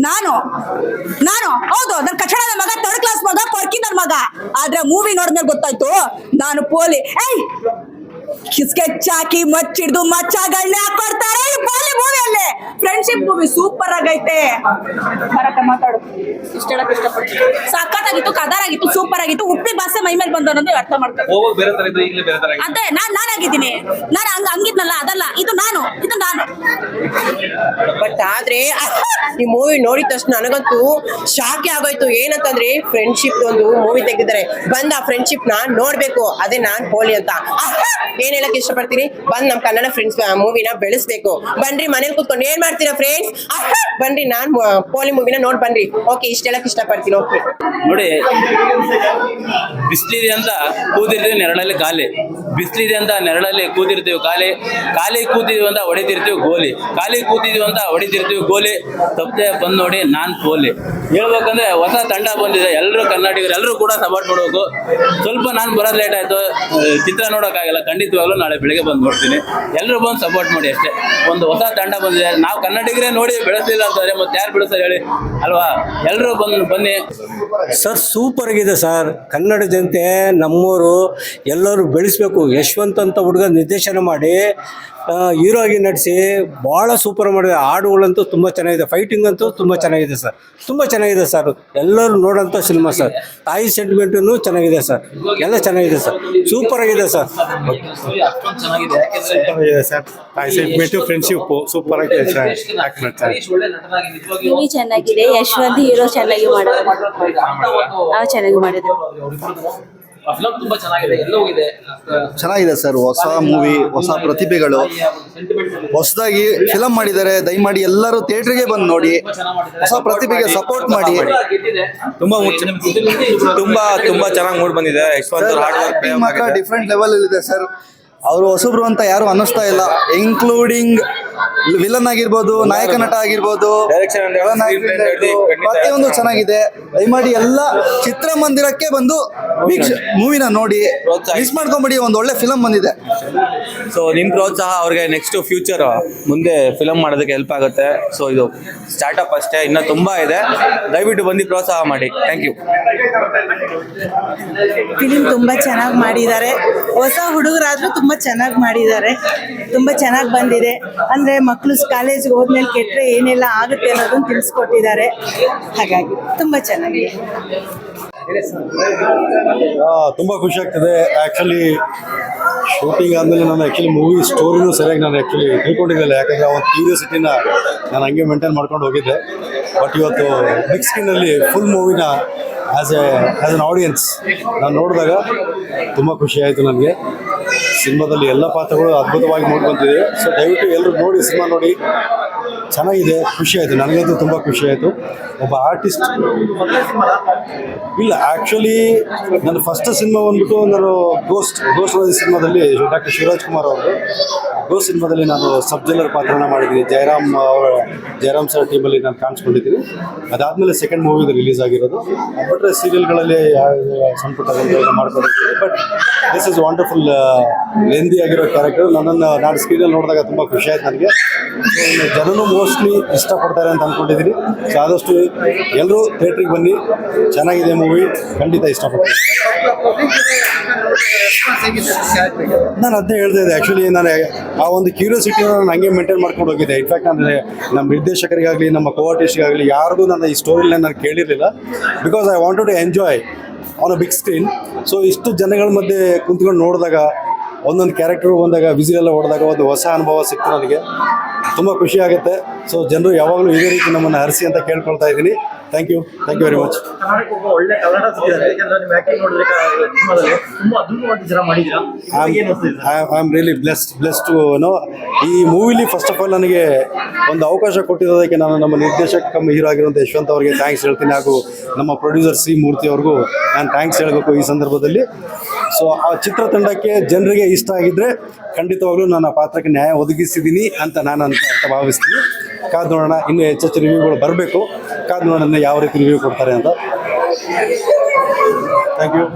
ನಾನು ಹೌದು, ನನ್ನ ಕಚಡದ ಮಗ, ಥರ್ಡ್ ಕ್ಲಾಸ್ ಮಗ, ಪರ್ಕಿನರ್ ಮಗ. ಆದ್ರೆ ಮೂವಿ ನೋಡಿದ್ಮೇಲೆ ಗೊತ್ತಾಯ್ತು ನಾನು ಪೋಲಿ. ಸ್ಕೆಚ್ ಹಾಕಿ ಮಚ್ಚಿಡ್ದು ಮಚ್ಚಗಳನ್ನೇ ಹಾಕೊಡ್ತಾರೆ ಈ ಪೋಲಿ ಮೂವಿಯಲ್ಲಿ. ಫ್ರೆಂಡ್ಶಿಪ್ ಮೂವಿ ಸೂಪರ್ ಆಗೈತೆ. ಮಾತಾಡು, ಇಷ್ಟ ಹೇಳಕ್ ಇಷ್ಟಪಡ್ತೀನಿ. ಸಖತ್ತಾಗಿತ್ತು, ಕದಾರಾಗಿತ್ತು, ಸೂಪರ್ ಆಗಿತ್ತು. ಉಪ್ಪಿ ಭಾಷೆ ಮೈ ಮೇಲೆ ಬಂದು ಅನ್ನೋದು ಅರ್ಥ ಮಾಡ್ತಾರೆ. ಅದೇ ನಾನಾಗಿದ್ದೀನಿ, ನಾನು ಹಂಗಿದ್ನಲ್ಲ, ಅದಲ್ಲ, ಇದು ನಾನು. ಬಟ್ ಆದ್ರೆ ಈ ಮೂವಿ ನೋಡಿದ ತಕ್ಷಣ ನನಗಂತೂ ಶಾಕೆ ಆಗೋಯ್ತು. ಏನಂತಂದ್ರೆ ಫ್ರೆಂಡ್ಶಿಪ್ ಒಂದು ಮೂವಿ ತೆಗೆದಿದ್ದಾರೆ, ಬಂದ್ ಆ ಫ್ರೆಂಡ್ಶಿಪ್ ನ ನೋಡ್ಬೇಕು. ಅದೇ ನಾನ್ ಪೋಲಿ ಅಂತ ಏನ್ ಹೇಳಕ್ ಇಷ್ಟಪಡ್ತೀನಿ. ಬಂದ್ ನಮ್ ಕನ್ನಡ ಫ್ರೆಂಡ್ಸ್ ಮೂವಿನ ಬೆಳೆಸ್ಬೇಕು. ಬನ್ರಿ ಮನೇಲಿ ಕೂತ್ಕೊಂಡು ಏನ್ ಮಾಡ್ತೀರಾ ಫ್ರೆಂಡ್ಸ್, ಬನ್ರಿ ನಾನ್ ಪೋಲಿ ಮೂವಿನ ನೋಡ್ ಬನ್ರಿ. ಓಕೆ, ಇಷ್ಟ ಹೇಳಕ್ ಇಷ್ಟಪಡ್ತೀನಿ. ಓಕೆ ನೋಡಿ, ಬಿಸಿಲಿದೆ ಅಂತ ಕೂತಿರ್ತೀವಿ ನೆರಳಲ್ಲಿ ಖಾಲಿ, ಬಿಸಿಲಿದೆ ಅಂತ ನೆರಳಲ್ಲಿ ಕೂತಿರ್ತೀವಿ ಖಾಲಿ ಕೂತಿದೀವಿ ಅಂತ ಹೊಡಿತಿರ್ತೀವಿ ಗೋಲಿ, ಖಾಲಿ ಕೂತಿದೀವಿ ಅಂತ ಹೊಡಿತಿರ್ತೀವಿ ಗೋಲಿ. ತಪ್ಪದೆ ಬಂದ್ ನೋಡಿ ನಾನ್ ಪೋಲಿ. ಹೇಳ್ಬೇಕಂದ್ರೆ ಹೊಸ ತಂಡ ಬಂದಿದೆ, ಎಲ್ಲರೂ ಕನ್ನಡಿಗರು ಎಲ್ಲರೂ ಕೂಡ ಸಪೋರ್ಟ್ ಮಾಡಬೇಕು. ಸ್ವಲ್ಪ ನಾನು ಬರೋದು ಲೇಟ್ ಆಯ್ತು, ಚಿತ್ರ ನೋಡೋಕ್ಕಾಗಲ್ಲ. ಖಂಡಿತವಾಗ್ಲೂ ನಾಳೆ ಬೆಳಿಗ್ಗೆ ಬಂದು ನೋಡ್ತೀನಿ. ಎಲ್ಲರೂ ಬಂದು ಸಪೋರ್ಟ್ ಮಾಡಿ ಅಷ್ಟೇ. ಒಂದು ಹೊಸ ತಂಡ ಬಂದಿದೆ, ನಾವು ಕನ್ನಡಿಗರೇ ನೋಡಿ ಬೆಳೆಸಲಿಲ್ಲ ಅಂತಂದ್ರೆ ಮತ್ತೆ ಯಾರು ಬೆಳೆಸ್ತಾರೆ ಹೇಳಿ ಅಲ್ವಾ? ಎಲ್ಲರೂ ಬನ್ನಿ ಸರ್. ಸೂಪರ್ ಆಗಿದೆ ಸರ್. ಕನ್ನಡ ಜನತೆ ನಮ್ಮೂರು ಎಲ್ಲರೂ ಬೆಳೆಸ್ಬೇಕು. ಯಶವಂತ್ ಅಂತ ಹುಡುಗ ನಿರ್ದೇಶನ ಮಾಡಿ ಹೀರೋ ಆಗಿ ನಟಿಸಿ ಭಾಳ ಸೂಪರ್ ಮಾಡಿದೆ. ಹಾಡುಗಳಂತೂ ತುಂಬ ಚೆನ್ನಾಗಿದೆ, ಫೈಟಿಂಗ್ ಅಂತೂ ತುಂಬ ಚೆನ್ನಾಗಿದೆ ಸರ್, ತುಂಬ ಚೆನ್ನಾಗಿದೆ ಸರ್. ಎಲ್ಲರೂ ನೋಡೋಂಥ ಸಿನಿಮಾ ಸರ್. ತಾಯಿ ಸೆಂಟಿಮೆಂಟೂ ಚೆನ್ನಾಗಿದೆ ಸರ್, ಎಲ್ಲ ಚೆನ್ನಾಗಿದೆ ಸರ್, ಸೂಪರ್ ಆಗಿದೆ ಸರ್. ಸರ್ ತಾಯಿ ಸೆಂಟಿಮೆಂಟು, ಫ್ರೆಂಡ್ಶಿಪ್ಪು ಸೂಪರ್ ಆಗಿದೆ ಸರ್. ಮೂವಿ ಚೆನ್ನಾಗಿದೆ, ಯಶವಂತ್ ಹೀರೋ ಚೆನ್ನಾಗಿ ಮಾಡೋದು, ಚೆನ್ನಾಗಿ ಮಾಡಿದ್ರು. ತುಂಬಾ ಚೆನ್ನಾಗಿದೆ, ಎಲ್ಲ ಹೋಗಿದೆ, ಚೆನ್ನಾಗಿದೆ ಸರ್. ಹೊಸ ಮೂವಿ, ಹೊಸ ಪ್ರತಿಭೆಗಳು ಹೊಸದಾಗಿ ಫಿಲಂ ಮಾಡಿದ್ದಾರೆ. ದಯಮಾಡಿ ಎಲ್ಲರೂ ಥಿಯೇಟರ್ಗೆ ಬಂದು ನೋಡಿ, ಹೊಸ ಪ್ರತಿಭೆಗೆ ಸಪೋರ್ಟ್ ಮಾಡಿ. ತುಂಬಾ ಚೆನ್ನಾಗಿ ಮೂಡ್ ಬಂದಿದೆ. ಮಾತ್ರ ಡಿಫ್ರೆಂಟ್ ಲೆವೆಲ್ ಇದೆ ಸರ್. ಅವರು ಹೊಸಬ್ರು ಅಂತ ಯಾರು ಅನ್ನಿಸ್ತಾ ಇಲ್ಲ, ಇನ್ಕ್ಲೂಡಿಂಗ್ ವಿಲನ್ ಆಗಿರ್ಬೋದು, ನಾಯಕ ನಟ ಆಗಿರ್ಬೋದು, ಪ್ರತಿಯೊಂದು ಚೆನ್ನಾಗಿದೆ. ದಯಮಾಡಿ ಎಲ್ಲ ಚಿತ್ರಮಂದಿರಕ್ಕೆ ಬಂದು ಮೂವಿನ ನೋಡಿ, ಮಿಸ್ ಮಾಡ್ಕೊಂಬಿಡಿ. ಒಂದು ಒಳ್ಳೆ ಫಿಲಂ ಬಂದಿದೆ. ಸೊ ನಿಮ್ ಪ್ರೋತ್ಸಾಹ ಅವ್ರಿಗೆ ನೆಕ್ಸ್ಟ್ ಫ್ಯೂಚರ್ ಮುಂದೆ ಫಿಲಂ ಮಾಡೋದಕ್ಕೆ ಹೆಲ್ಪ್ ಆಗುತ್ತೆ. ಸೊ ಇದು ಸ್ಟಾರ್ಟ್ಅಪ್ ಅಷ್ಟೇ, ಇನ್ನು ತುಂಬಾ ಇದೆ. ದಯವಿಟ್ಟು ಬಂದು ಪ್ರೋತ್ಸಾಹ ಮಾಡಿ. Thank you. ಫಿಲಿಂ ತುಂಬಾ ಚೆನ್ನಾಗಿ ಮಾಡಿದ್ದಾರೆ. ಹೊಸ ಹುಡುಗರಾದ್ರೂ ತುಂಬಾ ಚೆನ್ನಾಗಿ ಮಾಡಿದ್ದಾರೆ, ತುಂಬಾ ಚೆನ್ನಾಗಿ ಬಂದಿದೆ. ಅಂದ್ರೆ ಮಕ್ಕಳು ಕಾಲೇಜ್ಗೆ ಹೋದ್ಮೇಲೆ ಕೆಟ್ಟರೆ ಏನೆಲ್ಲ ಆಗುತ್ತೆ ಅನ್ನೋದನ್ನ ತಿಳಿಸ್ಕೊಟ್ಟಿದ್ದಾರೆ. ಹಾಗಾಗಿ ತುಂಬಾ ಚೆನ್ನಾಗಿದೆ. ತುಂಬ ಖುಷಿ ಆಗ್ತದೆ. ಆ್ಯಕ್ಚುಲಿ ಶೂಟಿಂಗ್ ಆದಮೇಲೆ ನಾನು ಮೂವಿ ಸ್ಟೋರಿನೂ ಸರಿಯಾಗಿ ನಾನು ತಿಳ್ಕೊಂಡಿದ್ದಿಲ್ಲ. ಯಾಕಂದರೆ ಒಂದು ಕ್ಯೂರಿಯಾಸಿಟಿನ ನಾನು ಹಂಗೆ ಮೇಂಟೈನ್ ಮಾಡ್ಕೊಂಡು ಹೋಗಿದ್ದೆ. ಬಟ್ ಇವತ್ತು ಬಿಗ್ ಸ್ಕ್ರೀನಲ್ಲಿ ಫುಲ್ ಮೂವಿನ ಆ್ಯಸ್ ಎನ್ ಆಡಿಯನ್ಸ್ ನಾನು ನೋಡಿದಾಗ ತುಂಬ ಖುಷಿ ಆಯಿತು ನನಗೆ. ಸಿನಿಮಾದಲ್ಲಿ ಎಲ್ಲ ಪಾತ್ರಗಳು ಅದ್ಭುತವಾಗಿ ಮೂಡಿ ಬಂದಿದೆ. ಸೊ ದಯವಿಟ್ಟು ಎಲ್ಲರೂ ನೋಡಿ, ಸಿನಿಮಾ ನೋಡಿ, ಚೆನ್ನಾಗಿದೆ. ಖುಷಿ ಆಯಿತು, ನನಗಂತೂ ತುಂಬ ಖುಷಿ ಆಯಿತು. ಒಬ್ಬ ಆರ್ಟಿಸ್ಟ್ ಇಲ್ಲ, ಆ್ಯಕ್ಚುಲಿ ನನ್ನ ಫಸ್ಟ್ ಸಿನಿಮಾ ಬಂದ್ಬಿಟ್ಟು ನಾನು ಗೋಸ್ಟ್ ಸಿನಿಮಾದಲ್ಲಿ ಡಾಕ್ಟರ್ ಶಿವರಾಜ್ ಕುಮಾರ್ ಅವರು ಗೋಸ್ಟ್ ಸಿನಿಮಾದಲ್ಲಿ ನಾನು ಸಬ್ ಜೈಲರ್ ಪಾತ್ರನ ಮಾಡಿದ್ದೀನಿ. ಜಯರಾಮ್ ಸರ್ ಟೀಮಲ್ಲಿ ನಾನು ಕಾಣಿಸ್ಕೊಂಡಿದ್ದೀನಿ. ಅದಾದಮೇಲೆ ಸೆಕೆಂಡ್ ಮೂವಿ ರಿಲೀಸ್ ಆಗಿರೋದು. ಬಟ್ ಸೀರಿಯಲ್ಗಳಲ್ಲಿ ಸಣ್ಣ ಪುಟ್ಟ ಮಾಡ್ಕೊಂಡಿರ್ತೀನಿ. But this is wonderful, lengthy ಆಗಿರೋ ಕ್ಯಾರೆಕ್ಟರ್. ನಾನು ಸ್ಕ್ರೀನಲ್ಲಿ ನೋಡಿದಾಗ ತುಂಬ ಖುಷಿ ಆಯ್ತು ನನಗೆ. ಜನನು ಮೋಸ್ಟ್ಲಿ ಇಷ್ಟಪಡ್ತಾರೆ ಅಂತ ಅಂದ್ಕೊಂಡಿದ್ದೀನಿ. ಸೊ ಆದಷ್ಟು ಎಲ್ಲರೂ ಥಿಯೇಟ್ರಿಗೆ ಬನ್ನಿ, ಚೆನ್ನಾಗಿದೆ ಮೂವಿ, ಖಂಡಿತ ಇಷ್ಟಪಡ್ತೀನಿ. ನಾನು ಅದನ್ನೇ ಹೇಳ್ತಾ ಇದ್ದೆ. ಆ್ಯಕ್ಚುಲಿ ನಾನು ಆ ಒಂದು ಕ್ಯೂರಿಯಾಸಿಟಿನ ನಾನು ಹಂಗೆ ಮೇಂಟೈನ್ ಮಾಡ್ಕೊಂಡು ಹೋಗಿದ್ದೆ. ಇನ್ಫ್ಯಾಕ್ಟ್ ಅಂದರೆ ನಮ್ಮ ನಿರ್ದೇಶಕರಿಗಾಗಲಿ, ನಮ್ಮ ಕೋ-ಆರ್ಟಿಸ್ಟ್ಗಾಗಲಿ ಯಾರಿಗೂ ನಾನು ಈ ಸ್ಟೋರಿನ ನಾನು ಕೇಳಿರಲಿಲ್ಲ. Because I wanted to enjoy on a big screen. So ಇಷ್ಟು ಜನಗಳ ಮಧ್ಯೆ ಕುಂತ್ಕೊಂಡು ನೋಡಿದಾಗ, ಒಂದೊಂದು ಕ್ಯಾರೆಕ್ಟರ್ ಬಂದಾಗ, ವಿಸಿಲೆಲ್ಲ ಹೊಡೆದಾಗ ಒಂದು ಹೊಸ ಅನುಭವ ಸಿಕ್ತು ನನಗೆ. ತುಂಬ ಖುಷಿ ಆಗುತ್ತೆ. ಸೊ ಜನರು ಯಾವಾಗಲೂ ಇದೇ ರೀತಿ ನಮ್ಮನ್ನು ಹರಿಸಿ ಅಂತ ಕೇಳ್ಕೊಳ್ತಾ ಇದ್ದೀನಿ. Thank you very much. I am really blessed to know. ಈ ಮೂವಿಲಿ ಫಸ್ಟ್ ಆಫ್ ಆಲ್ ನನಗೆ ಒಂದು ಅವಕಾಶ ಕೊಟ್ಟಿರೋದಕ್ಕೆ ನಾನು ನಮ್ಮ ನಿರ್ದೇಶಕ ಕಮ್ಮ ಹೀರೋ ಆಗಿರುವಂಥ ಯಶವಂತ್ ಅವರಿಗೆ ಥ್ಯಾಂಕ್ಸ್ ಹೇಳ್ತೀನಿ. ಹಾಗೂ ನಮ್ಮ ಪ್ರೊಡ್ಯೂಸರ್ ಸಿ ಮೂರ್ತಿ ಅವ್ರಿಗೂ ನಾನು ಥ್ಯಾಂಕ್ಸ್ ಹೇಳಬೇಕು ಈ ಸಂದರ್ಭದಲ್ಲಿ. ಸೊ ಆ ಚಿತ್ರತಂಡಕ್ಕೆ ಜನರಿಗೆ ಇಷ್ಟ ಆಗಿದ್ದರೆ ಖಂಡಿತವಾಗ್ಲೂ ನಾನು ಆ ಪಾತ್ರಕ್ಕೆ ನ್ಯಾಯ ಒದಗಿಸಿದ್ದೀನಿ ಅಂತ ನಾನು ಅಂತ ಭಾವಿಸ್ತೀನಿ. ಕಾದು ನೋಡೋಣ, ಇನ್ನೂ ಹೆಚ್ಚೆಚ್ಚು ರಿವ್ಯೂಗಳು ಬರಬೇಕು. ಕಾದು ನೋಡೋಣ ಯಾವ ರೀತಿ ರಿವ್ಯೂ ಕೊಡ್ತಾರೆ ಅಂತ. Thank you.